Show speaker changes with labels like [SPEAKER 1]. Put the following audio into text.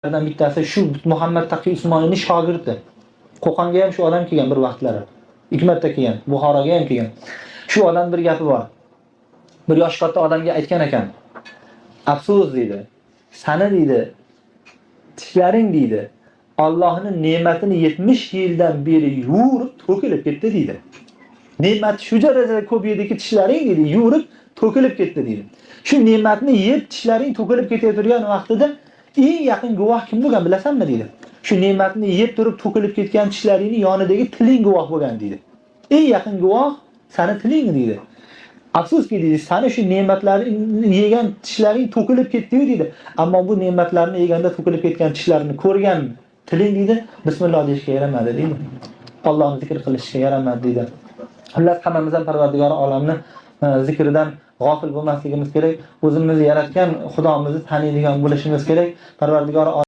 [SPEAKER 1] Lardan bittasi shu Muhammad Taqiy Usmoniyning shogirdi. Qo'qonga ham shu odam kelgan bir vaqtlar. Hikmatda kelgan, Buxoroga ham kelgan. Shu odam bir gapi bor. Bir yosh katta odamga aytgan ekan. Afsus deydi. Sani deydi, tishlaring deydi. Allohning ne'matini 70 yildan beri yurib to'kilib ketdi deydi. Ne'mat shu darajada ko'p ediki tishlaring deydi, yurib to'kilib ketdi deydi. Shu ne'matni yeb tishlaring to'kilib ketayotgan vaqtida eng yaqin guvoh kim bo'lgan bilasanmi deydi. Shu ne'matni yeb turib to'kilib ketgan tishlaringning yonidagi tiling guvoh bo'lgan deydi. Eng yaqin guvoh sani tiling deydi. Afsuski deydi, sani shu ne'matlarni yegan tishlaring to'kilib ketdi deydi. Ammo bu ne'matlarni yeganda to'kilib ketgan tishlarini ko'rgan tiling deydi, bismillah deyishga yaramadi deydi. Allohni zikr qilishga yaramadi deydi. Xullas hammamiz ham Parvardigor olamni zikridan g'ofil bo'lmasligimiz kerak. O'zimizni yaratgan Xudomizni taniydigan bo'lishimiz kerak. Parvardigor